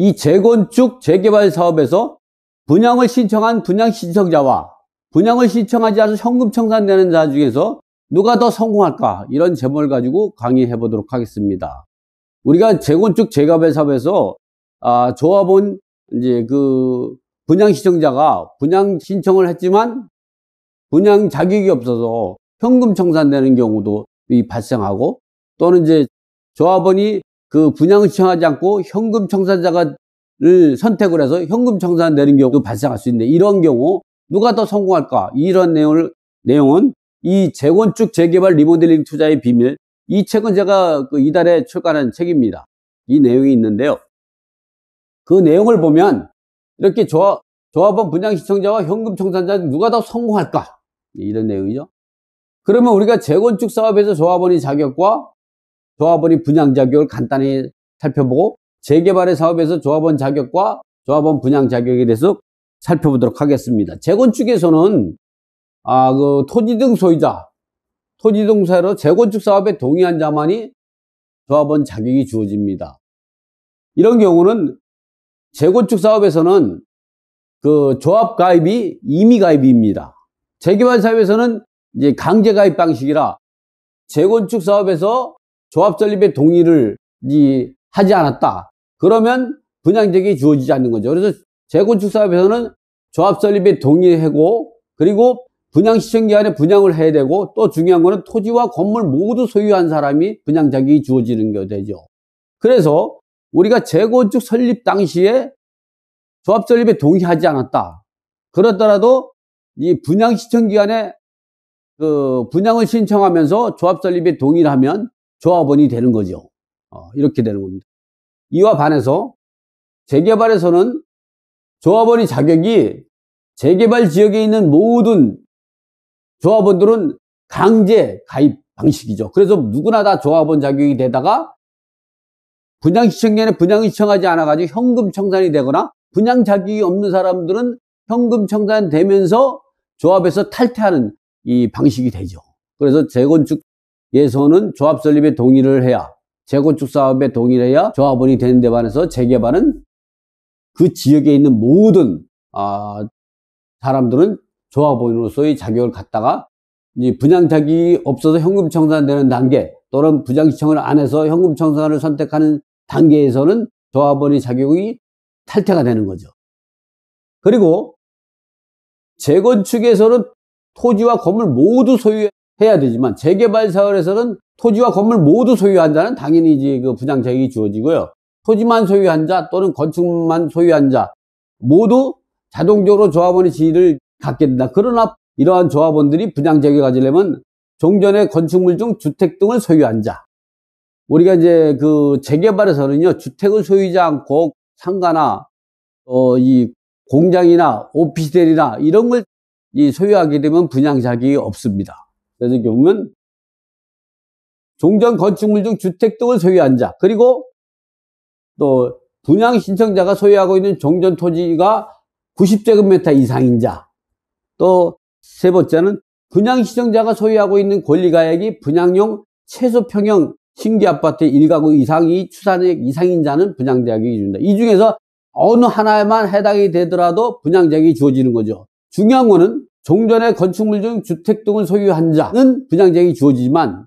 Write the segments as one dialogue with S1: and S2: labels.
S1: 이 재건축 재개발 사업에서 분양을 신청한 분양 신청자와 분양을 신청하지 않아서 현금 청산되는 자 중에서 누가 더 성공할까? 이런 제목을 가지고 강의해 보도록 하겠습니다. 우리가 재건축 재개발 사업에서 조합원 이제 그 분양 신청자가 분양 신청을 했지만 분양 자격이 없어서 현금 청산되는 경우도 발생하고, 또는 이제 조합원이 그 분양을 신청하지 않고 현금 청산자를 선택을 해서 현금 청산되는 경우도 발생할 수 있는데, 이런 경우 누가 더 성공할까? 이런 내용은 이 재건축 재개발 리모델링 투자의 비밀, 이 책은 제가 이달에 출간한 책입니다. 이 내용이 있는데요. 그 내용을 보면 이렇게 조합원 분양 신청자와 현금 청산자 누가 더 성공할까? 이런 내용이죠. 그러면 우리가 재건축 사업에서 조합원의 자격과 조합원의 분양 자격을 간단히 살펴보고, 재개발의 사업에서 조합원 자격과 조합원 분양 자격에 대해서 살펴보도록 하겠습니다. 재건축에서는 그 토지 등 소유자, 토지 등 소유로 재건축 사업에 동의한 자만이 조합원 자격이 주어집니다. 이런 경우는 재건축 사업에서는 그 조합 가입이 임의 가입입니다. 재개발 사업에서는 이제 강제 가입 방식이라 재건축 사업에서 조합 설립에 동의를 하지 않았다. 그러면 분양자격이 주어지지 않는 거죠. 그래서 재건축 사업에서는 조합 설립에 동의하고, 그리고 분양 시청 기간에 분양을 해야 되고, 또 중요한 거는 토지와 건물 모두 소유한 사람이 분양 자격이 주어지는 게 되죠. 그래서 우리가 재건축 설립 당시에 조합 설립에 동의하지 않았다. 그렇더라도 이 분양 시청 기간에 그 분양을 신청하면서 조합 설립에 동의를 하면 조합원이 되는 거죠. 이렇게 되는 겁니다. 이와 반해서 재개발에서는 조합원의 자격이 재개발 지역에 있는 모든 조합원들은 강제 가입 방식이죠. 그래서 누구나 다 조합원 자격이 되다가 분양 신청기간에 분양을 신청하지 않아가지고 현금 청산이 되거나, 분양 자격이 없는 사람들은 현금 청산되면서 조합에서 탈퇴하는 이 방식이 되죠. 그래서 재건축에서는 조합 설립에 동의를 해야, 재건축 사업에 동의를 해야 조합원이 되는 데 반해서 재개발은 그 지역에 있는 모든 사람들은 조합원으로서의 자격을 갖다가 이제 분양 자격이 없어서 현금 청산되는 단계, 또는 분양 신청을 안 해서 현금 청산을 선택하는 단계에서는 조합원의 자격이 탈퇴가 되는 거죠. 그리고 재건축에서는 토지와 건물 모두 소유해야 되지만, 재개발 사업에서는 토지와 건물 모두 소유한 자는 당연히 이제 그 분양 자격이 주어지고요. 토지만 소유한 자 또는 건축만 소유한 자 모두 자동적으로 조합원의 지위를 갖게 된다. 그러나 이러한 조합원들이 분양 자격을 가지려면 종전의 건축물 중 주택 등을 소유한 자. 우리가 이제 그 재개발에서는요, 주택을 소유하지 않고 상가나 이 공장이나 오피스텔이나 이런 걸 소유하게 되면 분양 자격이 없습니다. 그래서 보면 종전 건축물 중 주택 등을 소유한 자, 그리고 또 분양 신청자가 소유하고 있는 종전 토지가 90제곱미터 이상인 자, 또 세 번째는 분양 신청자가 소유하고 있는 권리가액이 분양용 최소 평형 신규 아파트 1가구 이상이 추산액 이상인 자는 분양 자격이 주어진다. 이 중에서 어느 하나에만 해당이 되더라도 분양 자격이 주어지는 거죠. 중요한 거는 종전의 건축물 중 주택 등을 소유한 자는 분양 자격이 주어지지만,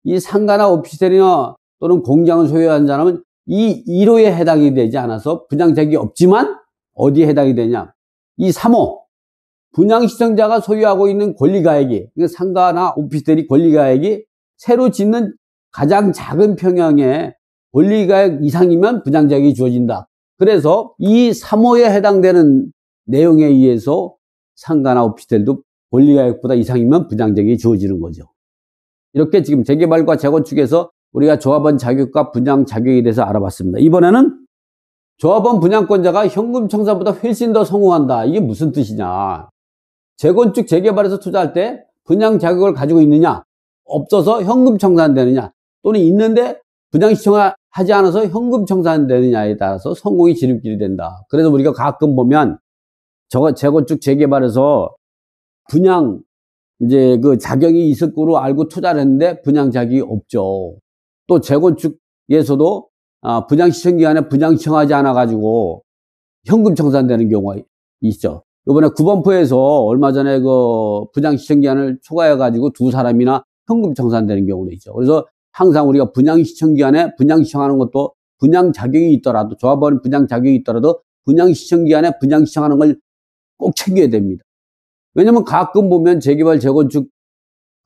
S1: 이 상가나 오피스텔이나 또는 공장을 소유한 자는 이 1호에 해당이 되지 않아서 분양 자격이 없지만, 어디에 해당이 되냐? 이 3호. 분양 신청자가 소유하고 있는 권리가액이, 상가나 오피스텔이 권리가액이 새로 짓는 가장 작은 평형의 권리가액 이상이면 분양 자격이 주어진다. 그래서 이 3호에 해당되는 내용에 의해서 상가나 오피스텔도 권리가액보다 이상이면 분양 자격이 주어지는 거죠. 이렇게 지금 재개발과 재건축에서 우리가 조합원 자격과 분양 자격에 대해서 알아봤습니다. 이번에는 조합원 분양권자가 현금 청산보다 훨씬 더 성공한다. 이게 무슨 뜻이냐? 재건축 재개발에서 투자할 때 분양 자격을 가지고 있느냐, 없어서 현금 청산되느냐, 또는 있는데 분양 신청하지 않아서 현금 청산되느냐에 따라서 성공이 지름길이 된다. 그래서 우리가 가끔 보면 재건축 재개발에서 분양 이제 그 자격이 있을 거로 알고 투자를 했는데 분양 자격이 없죠. 또 재건축에서도 분양시청기간에 분양시청하지 않아가지고 현금 청산되는 경우가 있죠. 이번에 구범포에서 얼마 전에 그 분양시청기간을 초과해가지고 두 사람이나 현금 청산되는 경우도 있죠. 그래서 항상 우리가 분양시청기간에 분양시청하는 것도 분양 자격이 있더라도, 조합원 분양 자격이 있더라도 분양시청기간에 분양시청하는 걸 꼭 챙겨야 됩니다. 왜냐면 가끔 보면 재개발, 재건축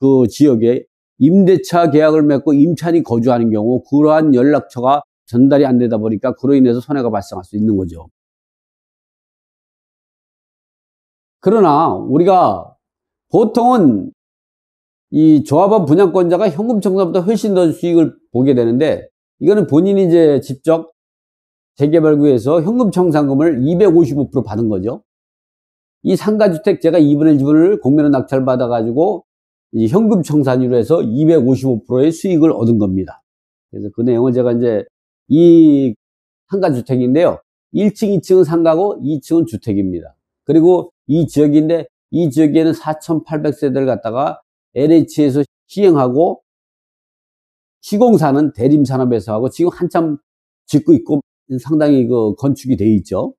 S1: 그 지역에 임대차 계약을 맺고 임차인이 거주하는 경우 그러한 연락처가 전달이 안 되다 보니까 그로 인해서 손해가 발생할 수 있는 거죠. 그러나 우리가 보통은 이 조합원 분양권자가 현금 청산보다 훨씬 더 수익을 보게 되는데, 이거는 본인이 이제 직접 재개발구에서 현금 청산금을 255% 받은 거죠. 이 상가주택 제가 2분의 1지분을 공매로 낙찰 받아가지고 이 현금 청산으로 해서 255%의 수익을 얻은 겁니다. 그래서 그 내용은 제가 이제 이 상가주택인데요. 1층, 2층은 상가고 2층은 주택입니다. 그리고 이 지역인데 이 지역에는 4,800세대를 갖다가 LH에서 시행하고 시공사는 대림산업에서 하고 지금 한참 짓고 있고 상당히 그 건축이 돼 있죠.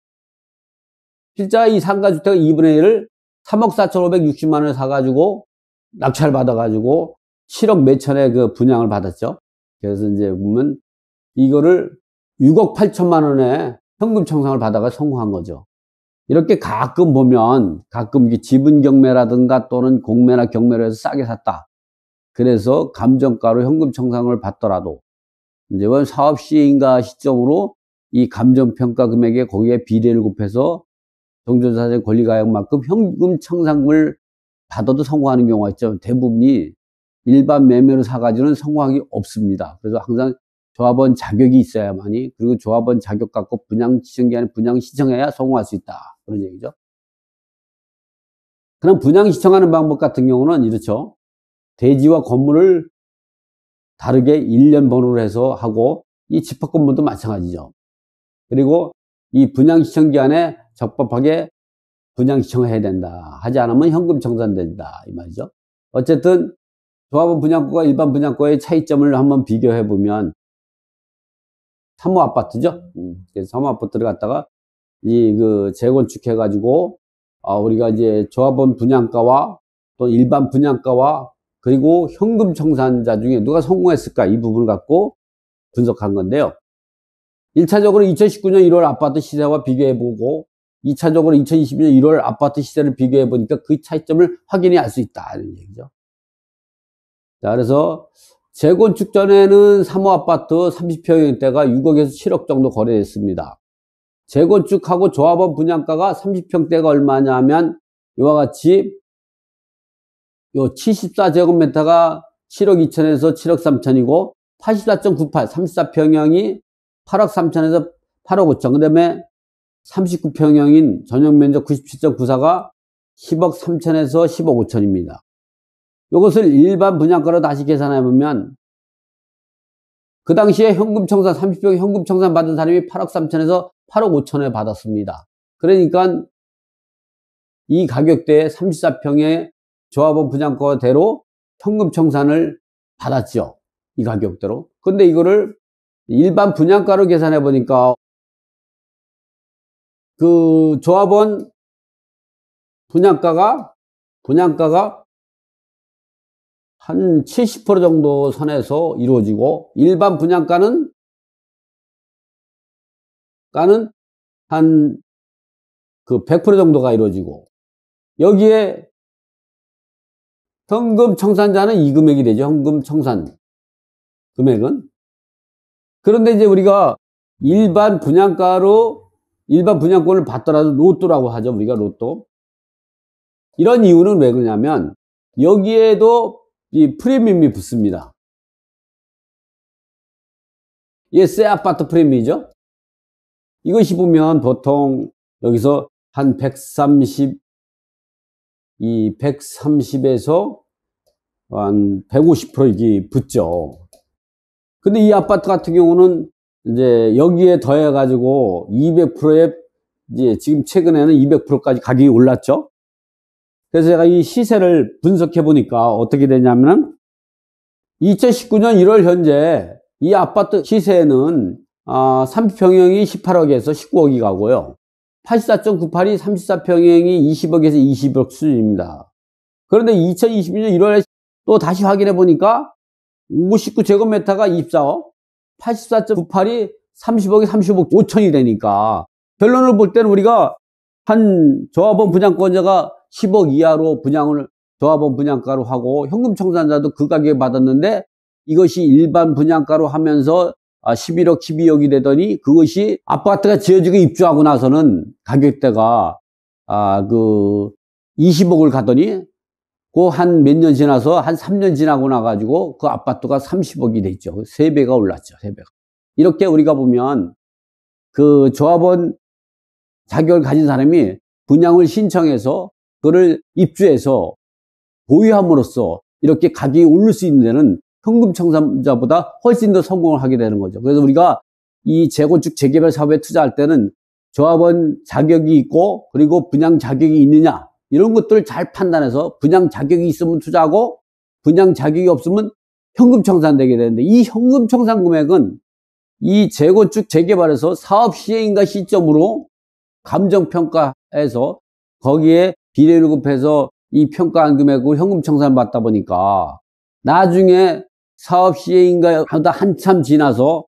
S1: 실제 이 상가주택 2분의 1을 3억 4,560만 원을 사가지고 낙찰 받아가지고 7억 몇천에 그 분양을 받았죠. 그래서 이제 보면 이거를 6억 8천만 원에 현금 청산을 받아가 성공한 거죠. 이렇게 가끔 보면 가끔 지분 경매라든가 또는 공매나 경매로 해서 싸게 샀다. 그래서 감정가로 현금 청산을 받더라도 이제 사업 시행인가 시점으로 이 감정평가 금액에 거기에 비례를 곱해서 정전자재 권리가액만큼 현금 청산금을 받아도 성공하는 경우가 있죠. 대부분이 일반 매매로 사가지고는 성공하기 없습니다. 그래서 항상 조합원 자격이 있어야만이, 그리고 조합원 자격 갖고 분양시청기간에 분양시청해야 성공할 수 있다. 그런 얘기죠. 그럼 분양시청하는 방법 같은 경우는 이렇죠. 대지와 건물을 다르게 1년 번호로 해서 하고, 이 집합 건물도 마찬가지죠. 그리고 이 분양시청기간에 적법하게 분양시청을 해야 된다. 하지 않으면 현금 청산된다. 이 말이죠. 어쨌든 조합원 분양권과 일반 분양권의 차이점을 한번 비교해 보면, 사모아파트죠. 그래서 사모아파트를 갖다가 재건축해 가지고 우리가 이제 조합원 분양가와 또 일반 분양가와 그리고 현금 청산자 중에 누가 성공했을까, 이 부분을 갖고 분석한 건데요. 1차적으로 2019년 1월 아파트 시세와 비교해 보고 2차적으로 2020년 1월 아파트 시세를 비교해 보니까 그 차이점을 확인해 알 수 있다, 이런 얘기죠. 자, 그래서 재건축 전에는 사모아파트 30평대가 6억에서 7억 정도 거래됐습니다. 재건축하고 조합원 분양가가 30평대가 얼마냐 하면 이와 같이 요 74제곱미터가 7억 2천에서 7억 3천이고 84.98, 34평형이 8억 3천에서 8억 5천, 그 다음에 39평형인 전용면적 97.94가 10억 3천에서 10억 5천입니다. 이것을 일반 분양가로 다시 계산해보면 그 당시에 현금 청산, 30평 현금 청산 받은 사람이 8억 3천에서 8억 5천에 받았습니다. 그러니까 이 가격대에 34평의 조합원 분양가대로 현금 청산을 받았죠. 이 가격대로. 근데 이거를 일반 분양가로 계산해 보니까 그 조합원 분양가가 한 70% 정도 선에서 이루어지고 일반 분양가는 한 그 100% 정도가 이루어지고, 여기에 현금 청산자는 이 금액이 되죠. 현금 청산 금액은. 그런데 이제 우리가 일반 분양권을 받더라도 로또라고 하죠. 우리가 로또. 이런 이유는 왜 그러냐면 여기에도 이 프리미엄이 붙습니다. 이게 새 아파트 프리미엄이죠. 이것이 보면 보통 여기서 한 130에서 한 150% 이게 붙죠. 근데 이 아파트 같은 경우는 이제 여기에 더해가지고 200%에 이제 지금 최근에는 200%까지 가격이 올랐죠. 그래서 제가 이 시세를 분석해 보니까 어떻게 되냐면은 2019년 1월 현재 이 아파트 시세는 30평형이 18억에서 19억이 가고요. 84.98이 34평형이 20억에서 20억 수준입니다. 그런데 2022년 1월에 또 다시 확인해 보니까 59제곱미터가 24억, 84.98이 30억에 30억 5천이 되니까 결론을 볼 때는 우리가 한 조합원 분양권자가 10억 이하로 분양을 조합원 분양가로 하고 현금 청산자도 그 가격에 받았는데 이것이 일반 분양가로 하면서 11억, 12억이 되더니 그것이 아파트가 지어지고 입주하고 나서는 가격대가 20억을 가더니 그 한 몇 년 지나서 한 3년 지나고 나가지고 그 아파트가 30억이 됐죠. 3배가 올랐죠. 3배가. 이렇게 우리가 보면 그 조합원 자격을 가진 사람이 분양을 신청해서 그를 입주해서 보유함으로써 이렇게 가격이 오를 수 있는 데는 현금 청산자보다 훨씬 더 성공을 하게 되는 거죠. 그래서 우리가 이 재건축 재개발 사업에 투자할 때는 조합원 자격이 있고 그리고 분양 자격이 있느냐 이런 것들을 잘 판단해서 분양 자격이 있으면 투자하고 분양 자격이 없으면 현금 청산되게 되는데 이 현금 청산 금액은 이 재건축 재개발에서 사업 시행인가 시점으로 감정평가해서 거기에 비례를 곱해서 이 평가한 금액을 현금 청산을 받다 보니까 나중에 사업 시행인가 하다 한참 지나서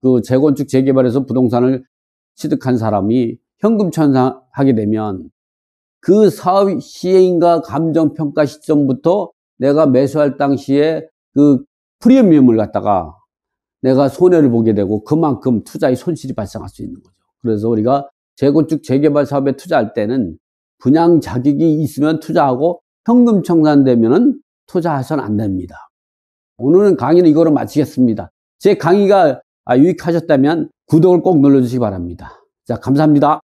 S1: 그 재건축 재개발에서 부동산을 취득한 사람이 현금 청산하게 되면 그 사업 시행인가 감정평가 시점부터 내가 매수할 당시에 그 프리미엄을 갖다가 내가 손해를 보게 되고 그만큼 투자의 손실이 발생할 수 있는 거죠. 그래서 우리가 재건축 재개발 사업에 투자할 때는 분양 자격이 있으면 투자하고 현금 청산되면은 투자해서는 안 됩니다. 오늘은 강의는 이거로 마치겠습니다. 제 강의가 유익하셨다면 구독을 꼭 눌러주시기 바랍니다. 자, 감사합니다.